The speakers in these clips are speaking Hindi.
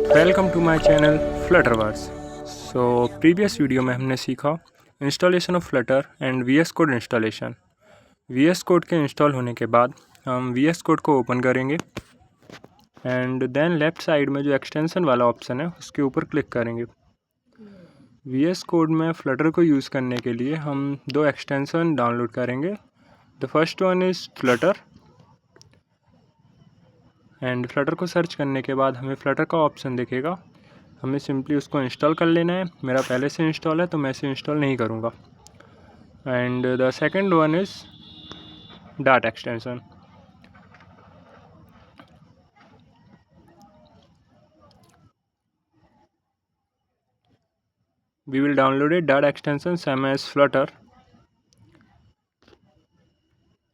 Welcome to my channel Flutterverse. Previous video में हमने सीखा installation of Flutter and VS code installation. VS code के इंस्टॉल होने के बाद हम वीएस कोड को ओपन करेंगे एंड देन लेफ़्ट साइड में जो एक्सटेंशन वाला ऑप्शन है उसके ऊपर क्लिक करेंगे। वीएस कोड में फ्लटर को यूज़ करने के लिए हम दो एक्सटेंशन डाउनलोड करेंगे। The first one is Flutter and Flutter को सर्च करने के बाद हमें फ्लटर का ऑप्शन दिखेगा। हमें सिंपली उसको इंस्टॉल कर लेना है। मेरा पहले से इंस्टॉल है तो मैं इसे इंस्टॉल नहीं करूँगा। And the second one is dot extension. We will download a dot extension same as Flutter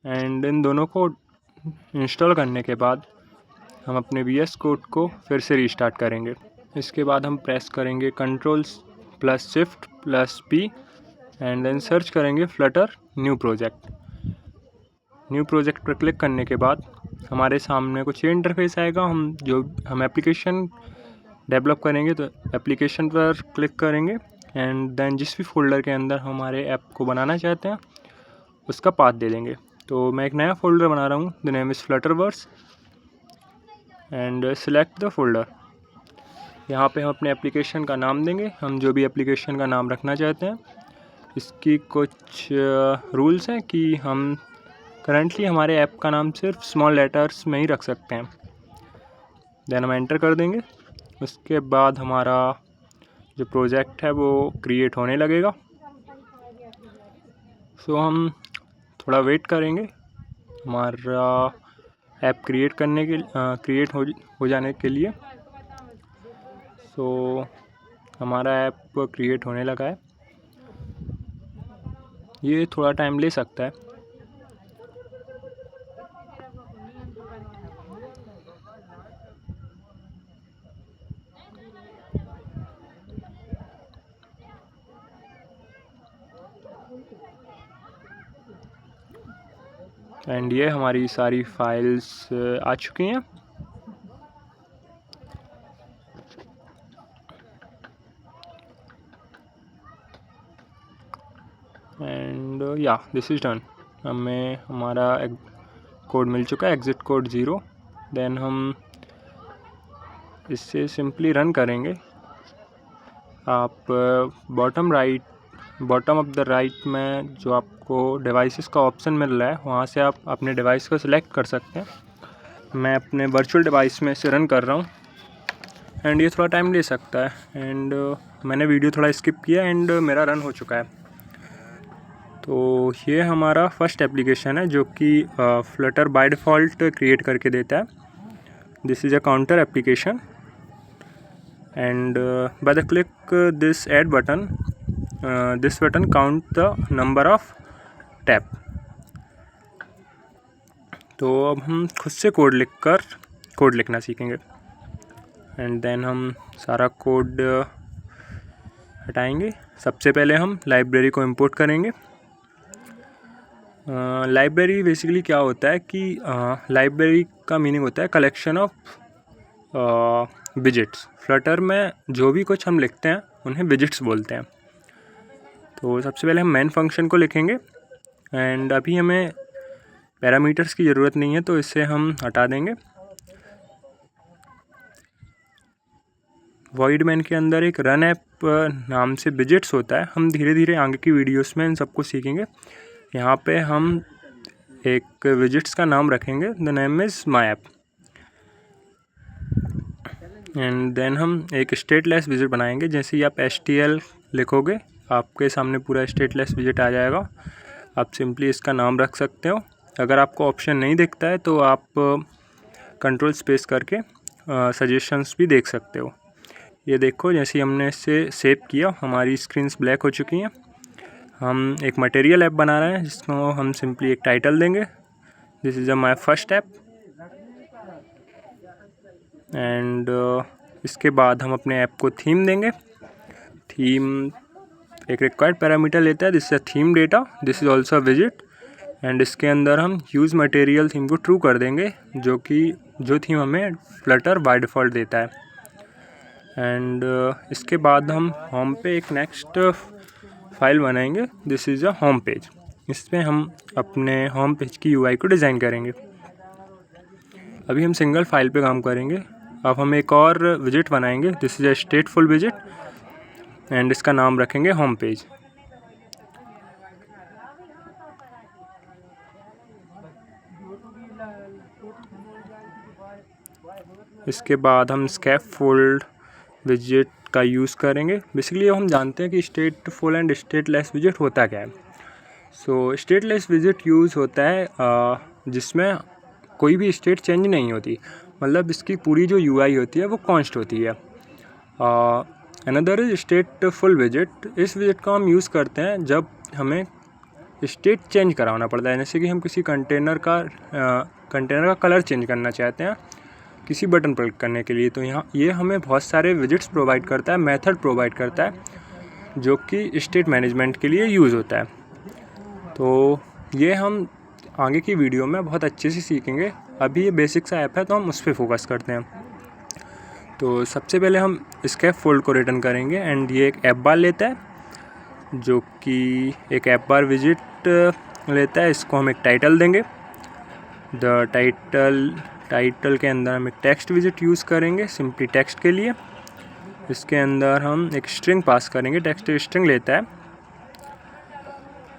and इन दोनों को इंस्टॉल करने के बाद हम अपने वीएस कोड को फिर से रीस्टार्ट करेंगे। इसके बाद हम प्रेस करेंगे Ctrl+Shift+P एंड देन सर्च करेंगे Flutter new project. New project पर क्लिक करने के बाद हमारे सामने कुछ ये इंटरफेस आएगा। हम एप्लीकेशन डेवलप करेंगे तो एप्लीकेशन पर क्लिक करेंगे एंड देन जिस भी फोल्डर के अंदर हमारे ऐप को बनाना चाहते हैं उसका पाथ दे देंगे। तो मैं एक नया फोल्डर बना रहा हूँ, the name is Flutterverse and select the folder. यहाँ पे हम अपने एप्लीकेशन का नाम देंगे, हम जो भी एप्लीकेशन का नाम रखना चाहते हैं। इसकी कुछ रूल्स हैं कि हम करंटली हमारे ऐप का नाम सिर्फ स्मॉल लेटर्स में ही रख सकते हैं। देन हम एंटर कर देंगे। उसके बाद हमारा जो प्रोजेक्ट है वो क्रिएट होने लगेगा। सो हम थोड़ा वेट करेंगे हमारा ऐप क्रिएट हो जाने के लिए। सो हमारा ऐप क्रिएट होने लगा है। ये थोड़ा टाइम ले सकता है। एंड ये हमारी सारी फाइल्स आ चुकी हैं। एंड या दिस इज़ डन। हमें हमारा कोड मिल चुका है, एग्ज़िट कोड 0। देन हम इससे सिंपली रन करेंगे। आप बॉटम ऑफ द राइट में जो आपको डिवाइसेस का ऑप्शन मिल रहा है वहाँ से आप अपने डिवाइस को सिलेक्ट कर सकते हैं। मैं अपने वर्चुअल डिवाइस में इसे रन कर रहा हूँ एंड ये थोड़ा टाइम ले सकता है। एंड मैंने वीडियो थोड़ा स्किप किया एंड मेरा रन हो चुका है। तो ये हमारा फर्स्ट एप्लीकेशन है जो कि फ्लटर बाय डिफ़ॉल्ट क्रिएट करके देता है। This is a counter application and by the click this add button this button count the number of tap. तो अब हम खुद से कोड लिखना सीखेंगे एंड देन हम सारा कोड हटाएंगे। सबसे पहले हम लाइब्रेरी को इंपोर्ट करेंगे। लाइब्रेरी बेसिकली क्या होता है कि लाइब्रेरी का मीनिंग होता है कलेक्शन ऑफ विजिट्स। फ्लटर में जो भी कुछ हम लिखते हैं उन्हें विजिट्स बोलते हैं। तो सबसे पहले हम मेन फंक्शन को लिखेंगे एंड अभी हमें पैरामीटर्स की ज़रूरत नहीं है तो इसे हम हटा देंगे। वॉइड मेन के अंदर एक रन ऐप नाम से विजिट्स होता है। हम धीरे धीरे आगे की वीडियोस में इन सबको सीखेंगे। यहाँ पे हम एक विजिट्स का नाम रखेंगे, the name is my app and then हम एक स्टेटलेस विजिट बनाएंगे। जैसे ही आप STL लिखोगे आपके सामने पूरा स्टेटलेस विजिट आ जाएगा। आप सिंपली इसका नाम रख सकते हो। अगर आपको ऑप्शन नहीं दिखता है तो आप कंट्रोल स्पेस करके सजेशंस भी देख सकते हो। ये देखो, जैसे ही हमने इसे सेव किया हमारी स्क्रीन्स ब्लैक हो चुकी हैं। हम एक मटेरियल ऐप बना रहे हैं जिसको हम सिंपली एक टाइटल देंगे, this is my first app and इसके बाद हम अपने ऐप को थीम देंगे। थीम एक रिक्वायर्ड पैरामीटर लेता है, this is theme data, this is also visit and इसके अंदर हम यूज़ मटेरियल थीम को ट्रू कर देंगे जो थीम हमें फ्लटर बाय डिफ़ॉल्ट देता है। एंड इसके बाद हम होम पे एक नेक्स्ट फाइल बनाएंगे। This is a home page. इसमें हम अपने होम पेज की यूआई को डिज़ाइन करेंगे। अभी हम सिंगल फाइल पे काम करेंगे। अब हम एक और विजिट बनाएंगे। This is a स्टेटफुल visit and इसका नाम रखेंगे होम पेज। इसके बाद हम स्कैफोल्ड विजिट का यूज़ करेंगे। बेसिकली हम जानते हैं कि स्टेटफुल एंड स्टेटलेस विजिट होता क्या है। सो स्टेटलेस विजिट यूज़ होता है जिसमें कोई भी स्टेट चेंज नहीं होती, मतलब इसकी पूरी जो यूआई होती है वो कॉन्स्ट होती है। Another is स्टेटफुल visit. इस विजिट को हम यूज़ करते हैं जब हमें स्टेट चेंज कराना पड़ता है, जैसे कि हम किसी कंटेनर का कलर चेंज करना चाहते हैं किसी बटन पर क्लिक करने के लिए। तो यहाँ ये हमें बहुत सारे विजिट्स प्रोवाइड करता है, मेथड प्रोवाइड करता है, जो कि स्टेट मैनेजमेंट के लिए यूज़ होता है। तो ये हम आगे की वीडियो में बहुत अच्छे से सीखेंगे। अभी ये बेसिक सा ऐप है तो हम उस पर फोकस करते हैं। तो सबसे पहले हम स्कैफोल्ड को रिटर्न करेंगे एंड ये एक ऐप बार लेता है, जो कि एक ऐप बार विजिट लेता है। इसको हम एक टाइटल देंगे। द टाइटल के अंदर हम एक टेक्स्ट विजिट यूज़ करेंगे, सिंपली टेक्स्ट के लिए। इसके अंदर हम एक स्ट्रिंग पास करेंगे, टेक्स्ट स्ट्रिंग लेता है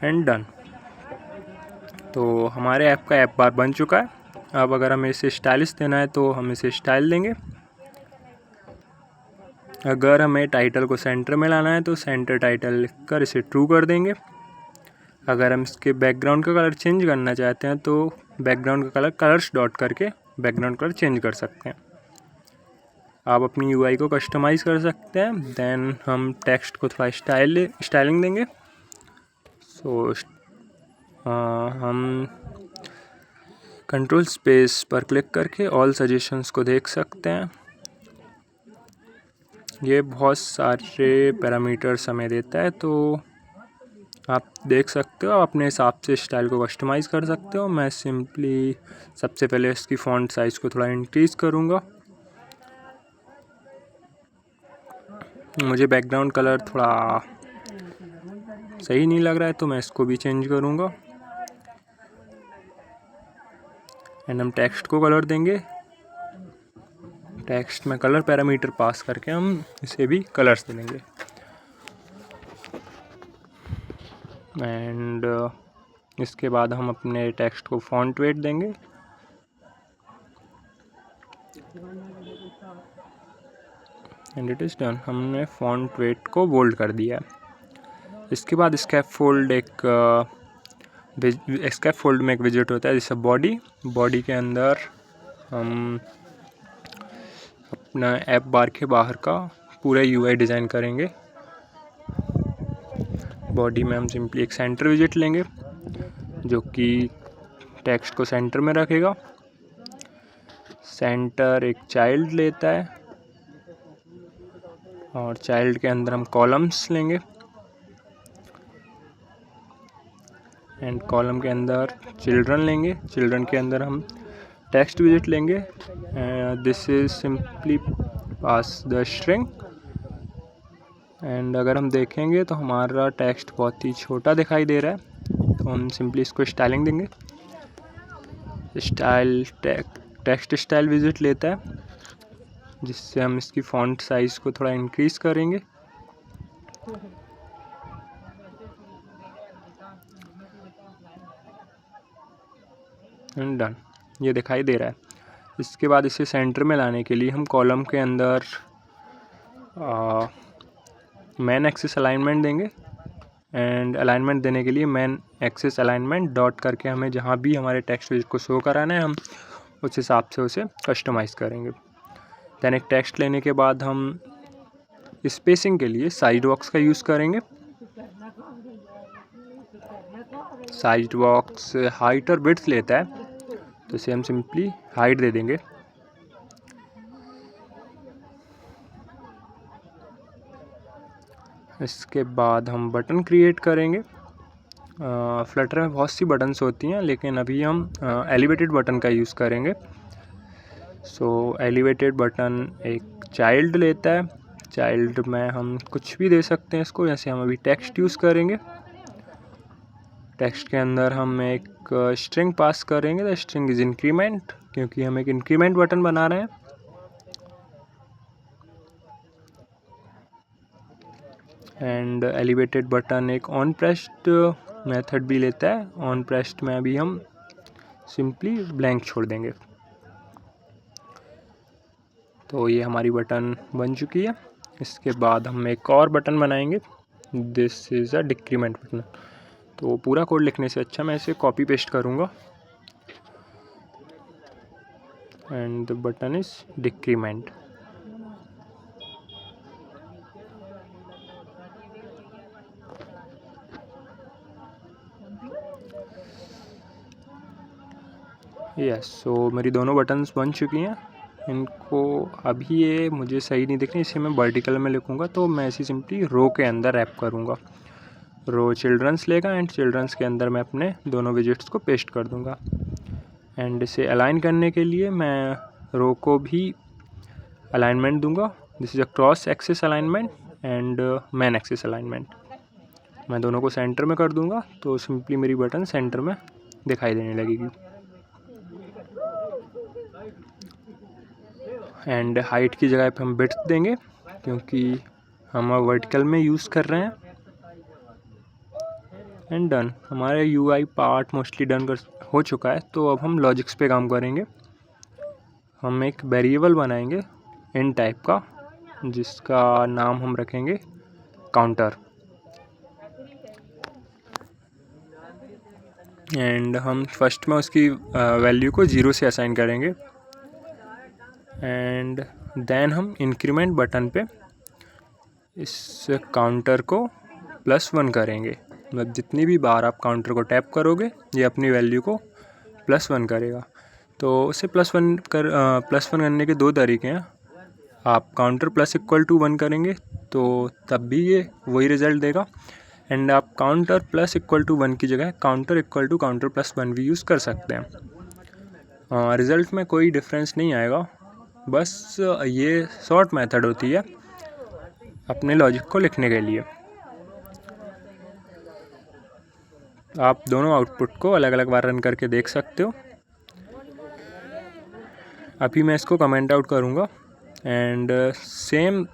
एंड डन। तो हमारे ऐप का ऐप बार बन चुका है। अब अगर हमें इसे स्टाइलिश देना है तो हम इसे स्टाइल देंगे। अगर हमें टाइटल को सेंटर में लाना है तो सेंटर टाइटल लिखकर इसे ट्रू कर देंगे। अगर हम इसके बैकग्राउंड का कलर चेंज करना चाहते हैं तो बैकग्राउंड का कलर कलर्स डॉट करके बैकग्राउंड कलर चेंज कर सकते हैं। आप अपनी यूआई को कस्टमाइज़ कर सकते हैं। देन हम टेक्स्ट को थोड़ा स्टाइलिंग देंगे। सो हम कंट्रोल स्पेस पर क्लिक करके ऑल सजेशंस को देख सकते हैं। ये बहुत सारे पैरामीटर्स हमें देता है, तो आप देख सकते हो, अपने हिसाब से स्टाइल को कस्टमाइज़ कर सकते हो। मैं सिंपली सबसे पहले इसकी फ़ॉन्ट साइज़ को थोड़ा इंक्रीज़ करूँगा। मुझे बैकग्राउंड कलर थोड़ा सही नहीं लग रहा है तो मैं इसको भी चेंज करूँगा। एंड हम टेक्स्ट को कलर देंगे। टेक्स्ट में कलर पैरामीटर पास करके हम इसे भी कलर्स दे देंगे। एंड इसके बाद हम अपने टेक्स्ट को फॉन्ट वेट देंगे। And it is done. हमने फॉन्ट वेट को बोल्ड कर दिया है। इसके बाद स्कैफोल्ड में एक विजिट होता है जैसे बॉडी के अंदर हम अपना ऐप बार के बाहर का पूरा यूआई डिज़ाइन करेंगे। बॉडी में हम सिंपली एक सेंटर विजिट लेंगे, जो कि टेक्स्ट को सेंटर में रखेगा। सेंटर एक चाइल्ड लेता है और चाइल्ड के अंदर हम कॉलम्स लेंगे एंड कॉलम के अंदर चिल्ड्रन लेंगे। चिल्ड्रन के अंदर हम टेक्स्ट विजिट लेंगे। This is simply pass the string. And अगर हम देखेंगे तो हमारा टेक्स्ट बहुत ही छोटा दिखाई दे रहा है, तो हम सिंपली इसको स्टाइलिंग देंगे। टेक्स्ट स्टाइल विजिट लेता है, जिससे हम इसकी फॉन्ट साइज़ को थोड़ा इंक्रीज़ करेंगे। एंड डन, ये दिखाई दे रहा है। इसके बाद इसे सेंटर में लाने के लिए हम कॉलम के अंदर मैन एक्सिस अलाइनमेंट देंगे। एंड अलाइनमेंट देने के लिए मैन एक्सिस अलाइनमेंट डॉट करके हमें जहाँ भी हमारे टेक्स्ट विजिट को शो कराना है हम उस हिसाब से उसे कस्टमाइज़ करेंगे। दैन एक टेक्स्ट लेने के बाद हम स्पेसिंग के लिए साइड बॉक्स का यूज़ करेंगे। साइड बॉक्स हाइट और विड्थ लेता है, तो इसे हम सिंपली हाइट दे देंगे। इसके बाद हम बटन क्रिएट करेंगे। फ्लटर में बहुत सी बटन्स होती हैं, लेकिन अभी हम एलिवेटेड बटन का यूज़ करेंगे। सो एलिवेटेड बटन एक चाइल्ड लेता है चाइल्ड में हम कुछ भी दे सकते हैं इसको, जैसे हम अभी टेक्स्ट यूज़ करेंगे। टेक्स्ट के अंदर हम एक स्ट्रिंग पास करेंगे, द स्ट्रिंग इज इंक्रीमेंट, क्योंकि हम एक इंक्रीमेंट बटन बना रहे हैं। एंड एलिवेटेड बटन एक ऑन प्रेस्ड मेथड भी लेता है। ऑन प्रेस्ड में अभी हम सिंपली ब्लैंक छोड़ देंगे। तो ये हमारी बटन बन चुकी है। इसके बाद हम एक और बटन बनाएंगे, this is a decrement button. तो पूरा कोड लिखने से अच्छा मैं इसे कॉपी पेस्ट करूँगा, and the button is decrement. Yes, so मेरी दोनों बटन्स बन चुकी हैं। इनको अभी ये मुझे सही नहीं दिख रही, इसे मैं वर्टिकल में लिखूँगा, तो मैं इसे सिंपली रो के अंदर रैप करूँगा। रो चिल्ड्रंस लेगा एंड चिल्ड्रंस के अंदर मैं अपने दोनों विजिट्स को पेस्ट कर दूँगा। एंड इसे अलाइन करने के लिए मैं रो को भी अलाइनमेंट दूँगा। This is a cross axis alignment and man axis alignment. मैं दोनों को सेंटर में कर दूँगा, तो सिंपली मेरी बटन सेंटर में दिखाई देने लगेगी। एंड हाइट की जगह पे हम विड्थ देंगे, क्योंकि हम वर्टिकल में यूज़ कर रहे हैं। एंड डन, हमारे UI पार्ट मोस्टली डन हो चुका है। तो अब हम लॉजिक्स पे काम करेंगे। हम एक वेरिएबल बनाएंगे इन टाइप का, जिसका नाम हम रखेंगे काउंटर। एंड हम फर्स्ट में उसकी वैल्यू को 0 से असाइन करेंगे। एंड देन हम इंक्रीमेंट बटन पे इस काउंटर को +1 करेंगे। मतलब जितनी भी बार आप काउंटर को टैप करोगे ये अपनी वैल्यू को +1 करेगा। तो उसे +1 करने के 2 तरीके हैं। आप काउंटर +=1 करेंगे तो तब भी ये वही रिज़ल्ट देगा। एंड आप काउंटर +=1 की जगह काउंटर +1 भी यूज़ कर सकते हैं। रिज़ल्ट में कोई डिफरेंस नहीं आएगा, बस ये शॉर्ट मेथड होती है अपने लॉजिक को लिखने के लिए। आप दोनों आउटपुट को अलग अलग बार रन करके देख सकते हो। अभी मैं इसको कमेंट आउट करूँगा एंड सेम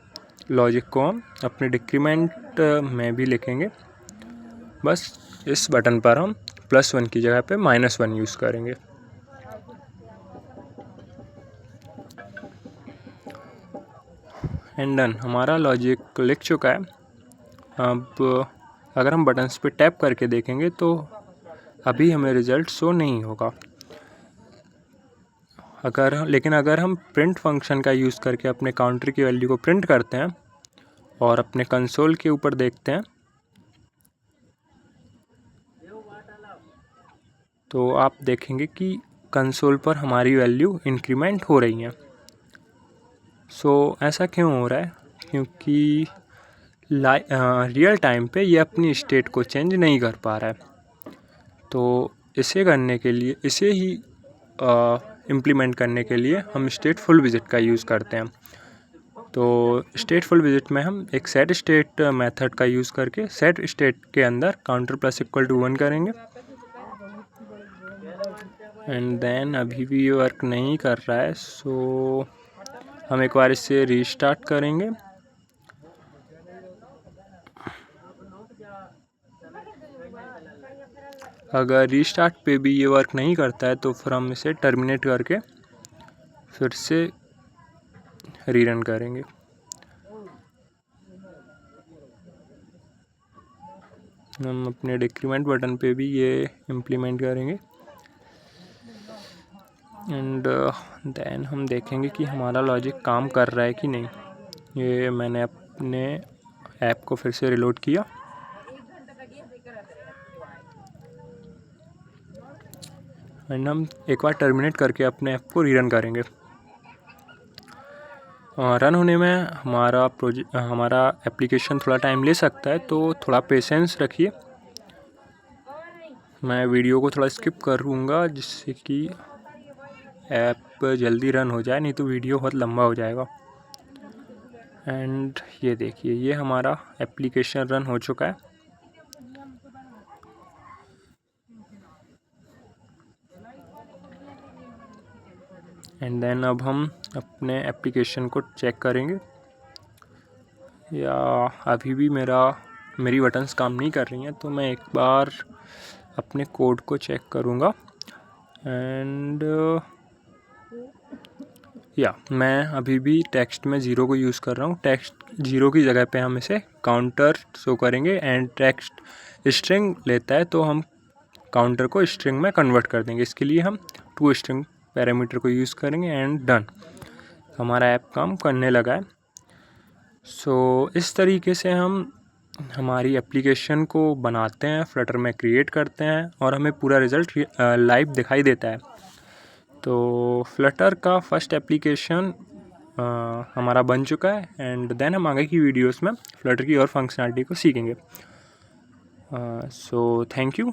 लॉजिक को हम अपने डिक्रीमेंट में भी लिखेंगे। बस इस बटन पर हम +1 की जगह पे -1 यूज़ करेंगे। एंड डन, हमारा लॉजिक लिख चुका है। अब अगर हम बटन्स पे टैप करके देखेंगे तो अभी हमें रिज़ल्ट शो नहीं होगा। लेकिन अगर हम प्रिंट फंक्शन का यूज़ करके अपने काउंटर की वैल्यू को प्रिंट करते हैं और अपने कंसोल के ऊपर देखते हैं, तो आप देखेंगे कि कंसोल पर हमारी वैल्यू इंक्रीमेंट हो रही है। सो ऐसा क्यों हो रहा है? क्योंकि रियल टाइम पे ये अपनी स्टेट को चेंज नहीं कर पा रहा है। तो इसे करने के लिए, इसे ही इम्प्लीमेंट करने के लिए हम स्टेटफुल विजिट का यूज़ करते हैं। तो स्टेटफुल विजिट में हम एक सेट स्टेट मेथड का यूज़ करके सेट स्टेट के अंदर काउंटर +=1 करेंगे। एंड देन अभी भी ये वर्क नहीं कर रहा है, सो हम एक बार इसे रीस्टार्ट करेंगे। अगर रीस्टार्ट पे भी ये वर्क नहीं करता है तो फिर हम इसे टर्मिनेट करके फिर से रीरन करेंगे। हम अपने डिक्रीमेंट बटन पे भी ये इम्प्लीमेंट करेंगे। एंड देन हम देखेंगे कि हमारा लॉजिक काम कर रहा है कि नहीं। ये मैंने अपने ऐप को फिर से रिलोड किया एंड हम एक बार टर्मिनेट करके अपने ऐप को रीरन करेंगे। रन होने में हमारा एप्लीकेशन थोड़ा टाइम ले सकता है, तो थोड़ा पेशेंस रखिए। मैं वीडियो को थोड़ा स्किप करूँगा जिससे कि ऐप जल्दी रन हो जाए, नहीं तो वीडियो बहुत लंबा हो जाएगा। एंड ये देखिए ये हमारा एप्लीकेशन रन हो चुका है। एंड देन अब हम अपने एप्लीकेशन को चेक करेंगे, या अभी भी मेरी बटन्स काम नहीं कर रही हैं, तो मैं एक बार अपने कोड को चेक करूँगा। एंड मैं अभी भी टेक्स्ट में 0 को यूज़ कर रहा हूँ। टेक्स्ट 0 की जगह पे हम इसे काउंटर शो करेंगे एंड टेक्स्ट स्ट्रिंग लेता है तो हम काउंटर को स्ट्रिंग में कन्वर्ट कर देंगे। इसके लिए हम टू स्ट्रिंग पैरामीटर को यूज़ करेंगे एंड डन, हमारा ऐप काम करने लगा है। सो इस तरीके से हम हमारी एप्लीकेशन को बनाते हैं, फ्लटर में क्रिएट करते हैं और हमें पूरा रिज़ल्ट लाइव दिखाई देता है। तो फ्लटर का फर्स्ट एप्लीकेशन हमारा बन चुका है एंड देन हम आगे की वीडियोस में फ्लटर की और फंक्शनैलिटी को सीखेंगे। So thank you.